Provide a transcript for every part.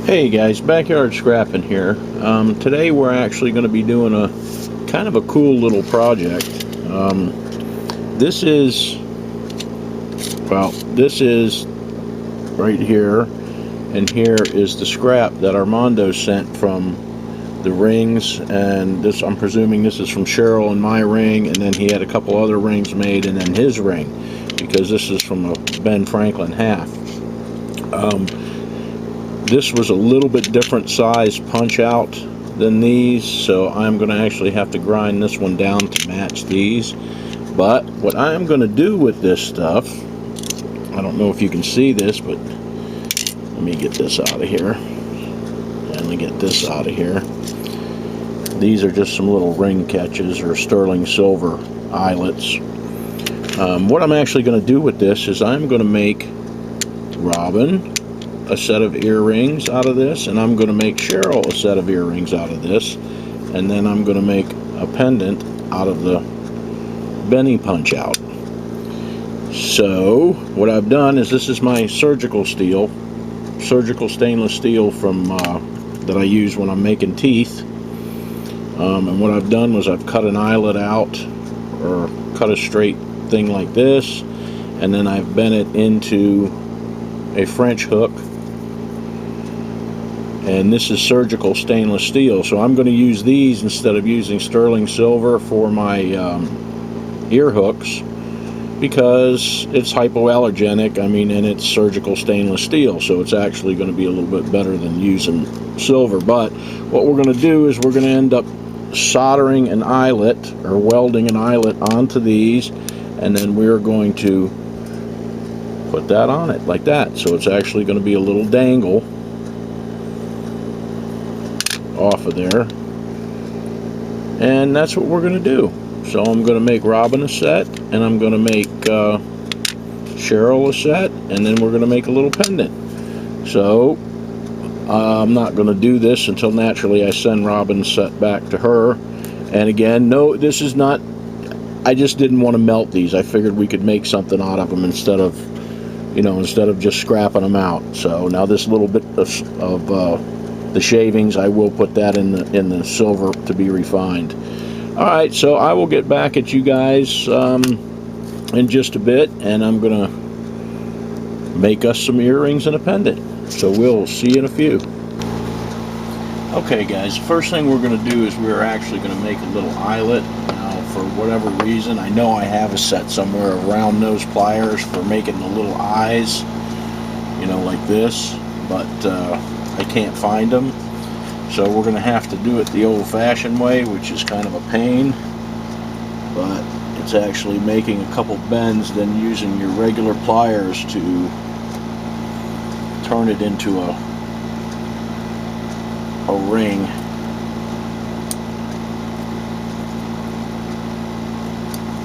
Hey guys, backyard scrapping here. Today we're actually going to be doing a kind of a cool little project. This is right here, and here is the scrap that Armando sent from the rings, and this, I'm presuming this is from Cheryl and my ring, and then he had a couple other rings made, and then his ring, because this is from a Ben Franklin half. This was a little bit different size punch out than these, so I'm going to actually have to grind this one down to match these. But what I'm going to do with this stuff, I don't know if you can see this, but let me get this out of here. Finally get this out of here. These are just some little ring catches or sterling silver eyelets. What I'm actually going to do with this is I'm going to make Robin a set of earrings out of this, and I'm going to make Cheryl a set of earrings out of this, and then I'm going to make a pendant out of the Benny punch out. So what I've done is, this is my surgical stainless steel from that I use when I'm making teeth, and what I've done was I've cut an eyelet out, or cut a straight thing like this, and then I've bent it into a French hook. And this is surgical stainless steel, so I'm going to use these instead of using sterling silver for my ear hooks, because it's hypoallergenic, and it's surgical stainless steel, so it's actually going to be a little bit better than using silver. But what we're going to do is we're going to end up soldering an eyelet, or welding an eyelet onto these, and then we're going to put that on it like that, so it's actually going to be a little dangle off of there, and that's what we're going to do. So I'm going to make Robin a set, and I'm going to make Cheryl a set, and then we're going to make a little pendant. So I'm not going to do this until naturally I send Robin's set back to her. And again, no, this is not, I just didn't want to melt these. I figured we could make something out of them instead of just scrapping them out. So now this little bit of the shavings, I will put that in the silver to be refined. Alright, so I will get back at you guys in just a bit, and I'm gonna make us some earrings and a pendant. So we'll see you in a few. Okay guys, the first thing we're gonna do is we're actually gonna make a little eyelet. Now, for whatever reason, I know I have a set somewhere of round nose pliers for making the little eyes, like this, but I can't find them, so we're going to have to do it the old-fashioned way, which is kind of a pain, but it's actually making a couple bends, then using your regular pliers to turn it into a ring.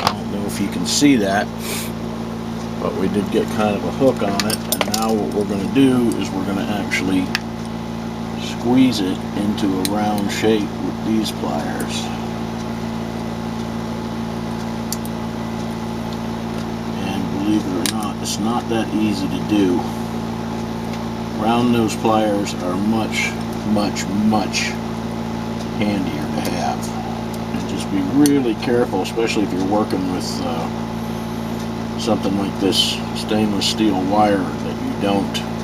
I don't know if you can see that, but we did get kind of a hook on it, and now what we're going to do is we're going to actually squeeze it into a round shape with these pliers. And believe it or not, it's not that easy to do. Round nose pliers are much, much, much handier to have. And just be really careful, especially if you're working with something like this stainless steel wire, that you don't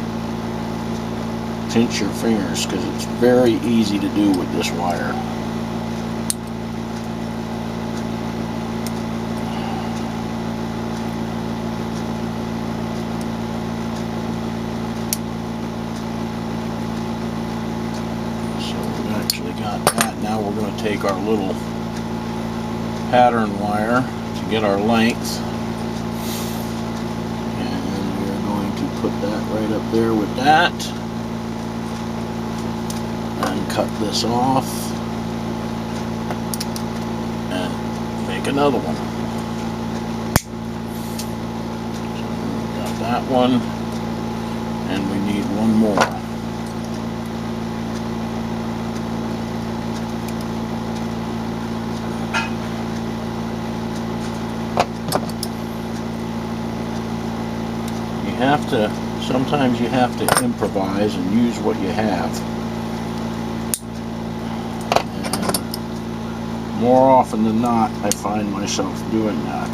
pinch your fingers, because it's very easy to do with this wire. So we've actually got that. Now we're going to take our little pattern wire to get our length, and we're going to put that right up there with that. And cut this off and make another one. So we've got that one, and we need one more. You have to sometimes you have to improvise and use what you have. And more often than not, I find myself doing that.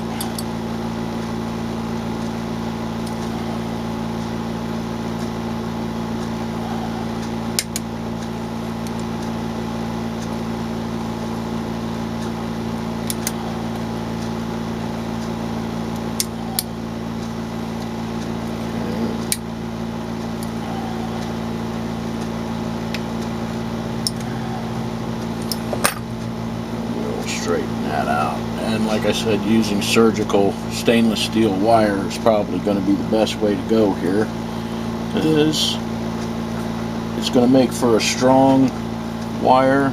Straighten that out. And like I said, using surgical stainless steel wire is probably going to be the best way to go here, because it's going to make for a strong wire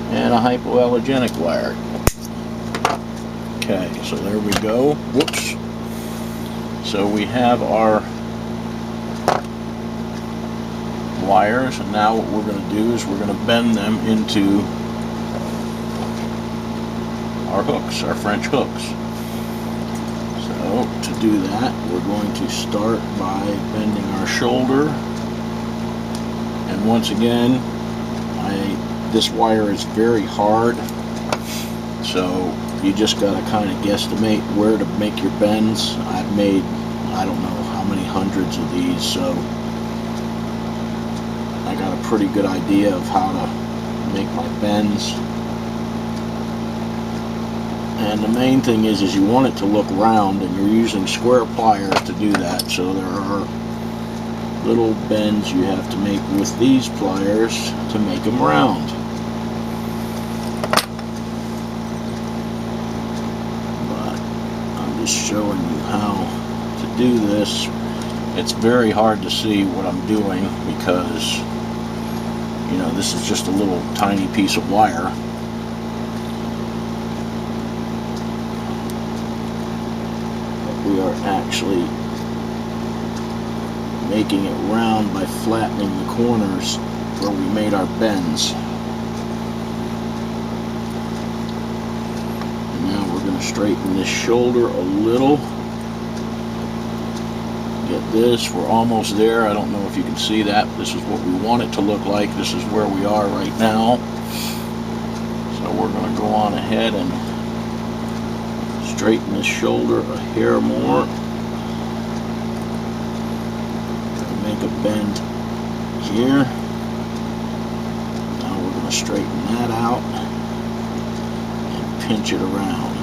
and a hypoallergenic wire. Okay, so there we go. Whoops. So we have our wires, and now what we're going to do is we're going to bend them into our hooks, our French hooks. So to do that, we're going to start by bending our shoulder. And once again, this wire is very hard, so you just got to kind of guesstimate where to make your bends. I've made, I don't know how many hundreds of these, so I got a pretty good idea of how to make my bends. And the main thing is you want it to look round, and you're using square pliers to do that. So there are little bends you have to make with these pliers to make them round. But I'm just showing you how to do this. It's very hard to see what I'm doing because, you know, this is just a little tiny piece of wire. We are actually making it round by flattening the corners where we made our bends. And now we're going to straighten this shoulder a little. Get this, we're almost there. I don't know if you can see that. This is what we want it to look like. This is where we are right now. So we're going to go on ahead and straighten the shoulder a hair more. Make a bend here. Now we're going to straighten that out and pinch it around.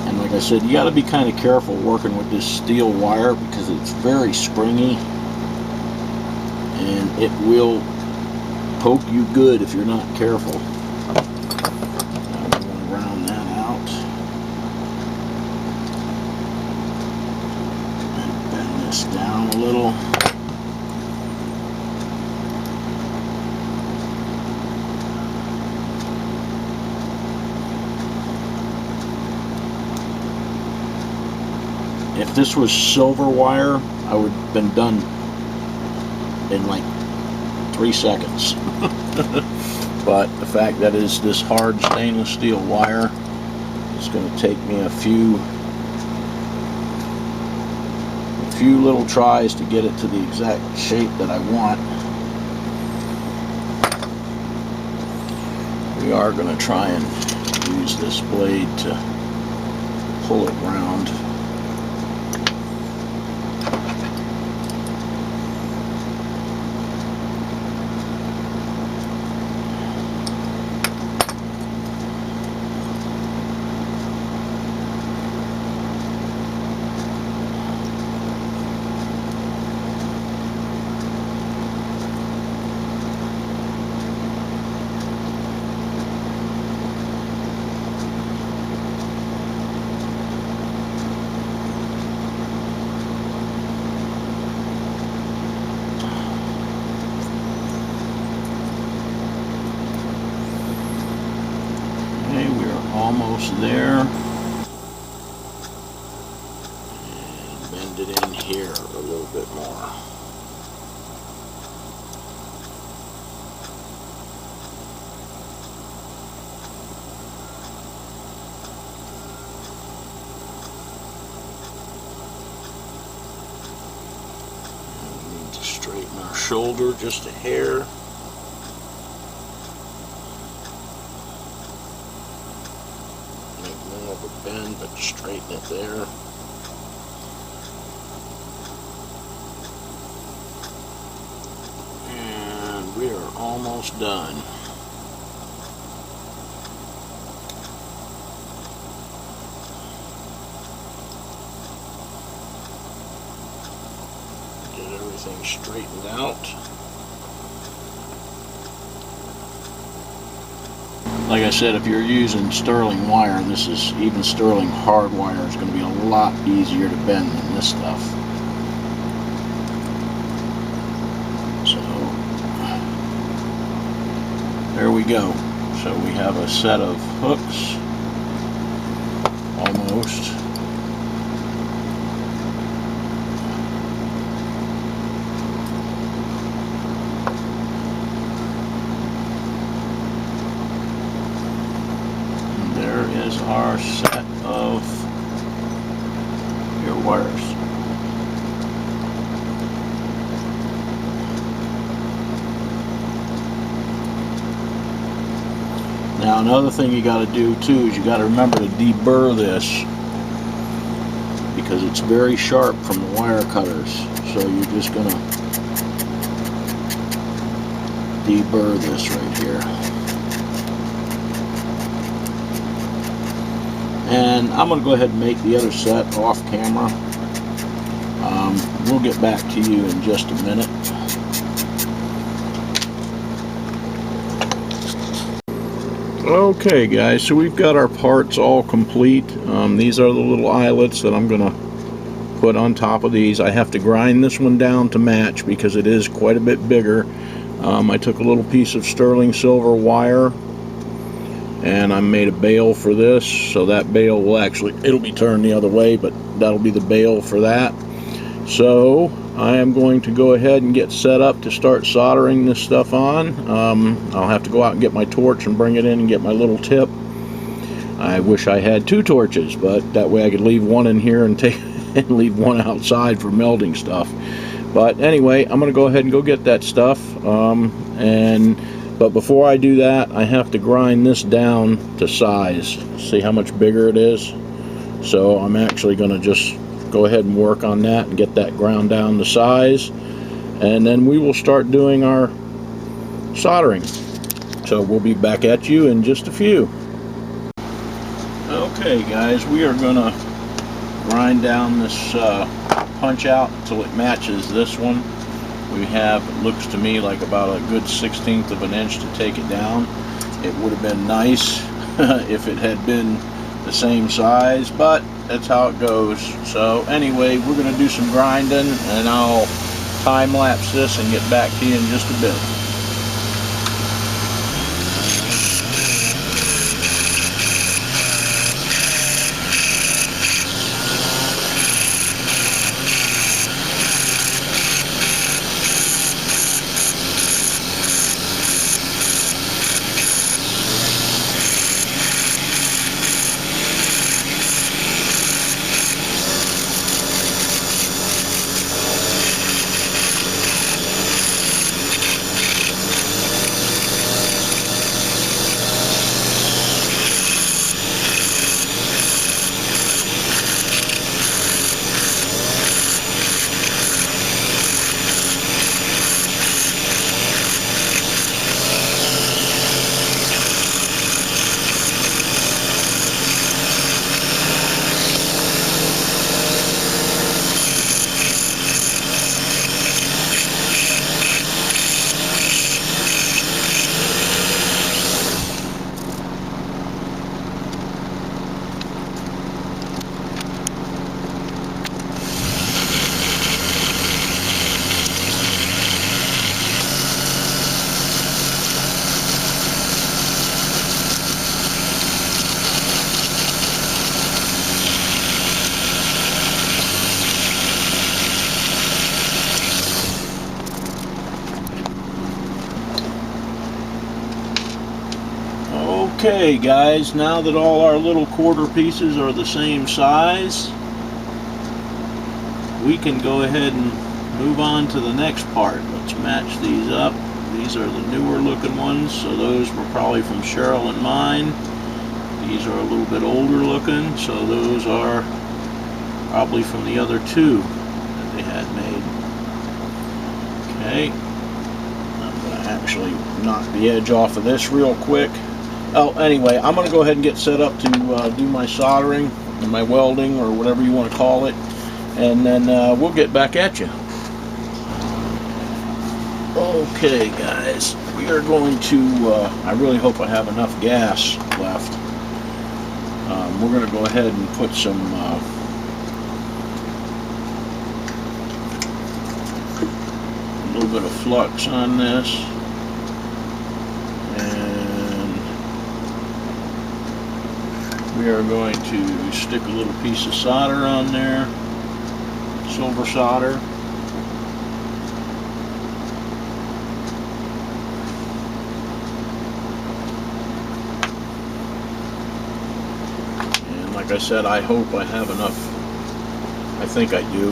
And like I said, you got to be kind of careful working with this steel wire because it's very springy and it will poke you good if you're not careful. Down a little. If this was silver wire, I would have been done in like 3 seconds. But the fact that it's this hard stainless steel wire, it's going to take me a few little tries to get it to the exact shape that I want. We are going to try and use this blade to pull it round. Almost there. And bend it in here a little bit more. Straighten our shoulder just a hair. Make more of a bend, but straighten it there. And we are almost done. Everything straightened out. Like I said, if you're using sterling wire, this is even sterling hard wire is going to be a lot easier to bend than this stuff. So there we go. So we have a set of hooks almost. Our set of your wires. Now another thing you got to do too is you got to remember to deburr this, because it's very sharp from the wire cutters. So you're just going to deburr this right here. And I'm going to go ahead and make the other set off camera. We'll get back to you in just a minute. Okay guys, so we've got our parts all complete. These are the little eyelets that I'm going to put on top of these. I have to grind this one down to match because it is quite a bit bigger. I took a little piece of sterling silver wire and I made a bail for this, so that bail will actually, it'll be turned the other way, but that'll be the bail for that. So I am going to go ahead and get set up to start soldering this stuff on. I'll have to go out and get my torch and bring it in and get my little tip. I wish I had 2 torches, but that way I could leave one in here and take and leave one outside for melding stuff. But anyway, I'm going to go ahead and go get that stuff. But before I do that, I have to grind this down to size. See how much bigger it is? So I'm actually going to just go ahead and work on that and get that ground down to size. And then we will start doing our soldering. So we'll be back at you in just a few. Okay guys, we are going to grind down this punch out until it matches this one. We have, it looks to me like about a good 1/16 of an inch to take it down. It would have been nice if it had been the same size, but that's how it goes. So anyway, we're going to do some grinding and I'll time lapse this and get back to you in just a bit. Okay guys, now that all our little quarter pieces are the same size, we can go ahead and move on to the next part. Let's match these up. These are the newer looking ones, so those were probably from Cheryl and mine. These are a little bit older looking, so those are probably from the other two that they had made. Okay, I'm going to actually knock the edge off of this real quick. Oh, anyway, I'm going to go ahead and get set up to do my soldering and my welding, or whatever you want to call it, and then we'll get back at you. Okay, guys, we are going to, I really hope I have enough gas left. We're going to go ahead and put some a little bit of flux on this, and we are going to stick a little piece of solder on there, silver solder. Like I said, I hope I have enough. I think I do,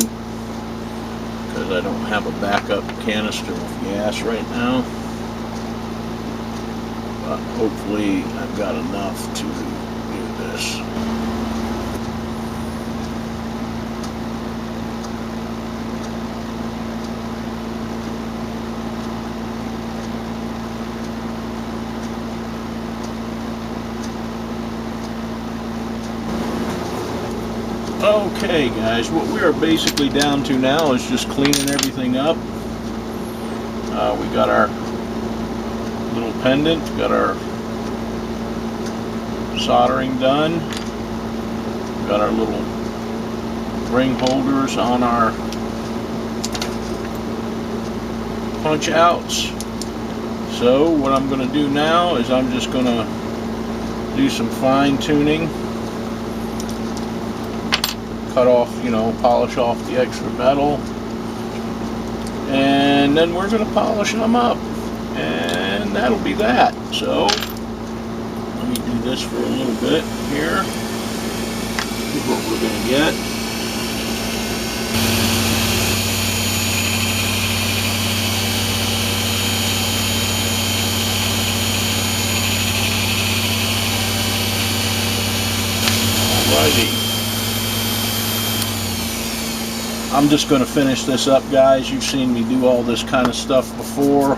because I don't have a backup canister of gas right now. But hopefully I've got enough to do this. Okay, guys, what we are basically down to now is just cleaning everything up. We got our little pendant, got our soldering done, got our little ring holders on our punch outs. So what I'm going to do now is I'm just going to do some fine tuning. Cut off, polish off the extra metal, and then we're going to polish them up, and that'll be that. So let me do this for a little bit here. See what we're going to get. Alrighty. I'm just going to finish this up, guys. You've seen me do all this kind of stuff before,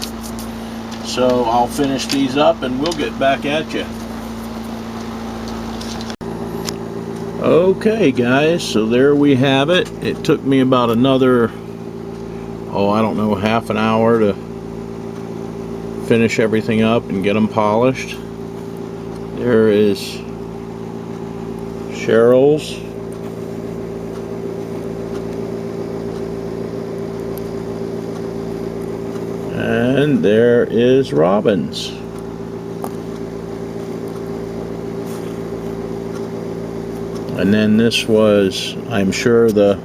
so I'll finish these up and we'll get back at you. Okay, guys, so there we have it. It took me about another, I don't know, half an hour to finish everything up and get them polished. There is Cheryl's. And there is Robin's. And then this was, I'm sure, the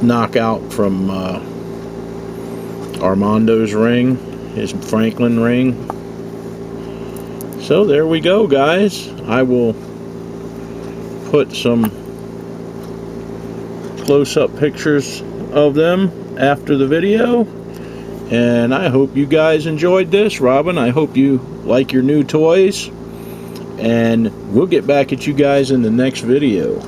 knockout from Armando's ring, his Franklin ring. So there we go, guys. I will put some close-up pictures of them after the video, and I hope you guys enjoyed this. Robin, I hope you like your new toys, and we'll get back at you guys in the next video.